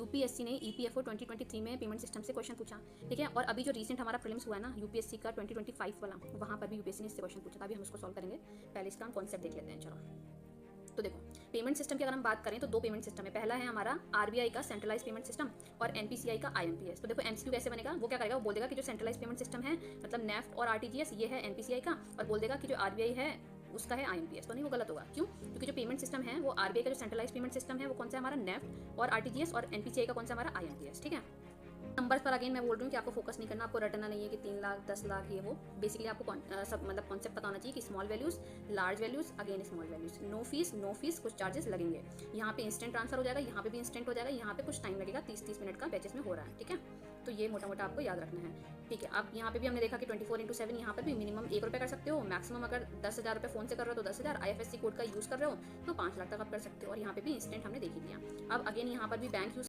UPSC ने EPFO 2023 में payment system से क्वेश्चन पूछा, ठीक है। और अभी जो रीसेंट हमारा प्रीलिम्स हुआ है ना यूपीएससी का 2025 वाला, वहाँ पर भी यूपीएससी ने इससे क्वेश्चन पूछा था। अभी हम उसको सॉल्व करेंगे। पहले इसका हम कॉन्सेप्ट देख लेते हैं। चलो, तो देखो पेमेंट सिस्टम की अगर हम बात करें तो दो पेमेंट सिस्टम है। पहला है हमारा आरबीआई का सेंट्रलाइज पेमेंट सिस्टम और एनपीसीआई का आईएमपीएस। तो देखो एमसीक्यू कैसे बनेगा, वो क्या करेगा, वो बोल देगा कि जो सेंट्रलाइज पेमेंट सिस्टम है मतलब नेफ्ट और आरटीजीएस ये है एनपीसीआई का, और बोल देगा कि जो आरबीआई है उसका है आईएमपीएस। तो नहीं, वो गलत होगा। क्यों? क्योंकि जो पेमेंट सिस्टम है वो आरबीआई का जो सेंट्रलाइज पेमेंट सिस्टम है वो कौन सा है हमारा नेफ्ट और आरटीजीएस, और एनपीसीआई का कौन सा हमारा आईएमपीएस, ठीक है। नंबर्स पर अगेन मैं बोल रही हूँ कि आपको फोकस नहीं करना, आपको रटना नहीं है कि 3 लाख 10 लाख ये वो। बेसिकली आपको सब मतलब कॉन्सेप्ट पता होना चाहिए कि small values, large values, again small values, no fees, कुछ चार्जेस लगेंगे। यहाँ पे इंस्टेंट ट्रांसफर हो जाएगा, यहाँ पे भी इंस्टेंट हो जाएगा, यहाँ पे कुछ टाइम लगेगा, 30-30 मिनट का बैचेस में हो रहा है, ठीक है। तो ये मोटा मोटा आपको याद रखना है, ठीक है। अब यहाँ पे भी हमने देखा कि 24/7 यहाँ पर भी मिनिमम 1 रुपये कर सकते हो, मैक्सिमम अगर 10,000 रुपये फोन से कर रहे हो तो 10,000, IFSC कोड का यूज़ कर रहे हो तो 5 लाख तक आप कर सकते हो। और यहाँ पे भी इंस्टेंट हमने देख ही लिया। अब अगेन यहाँ पर भी बैंक यूज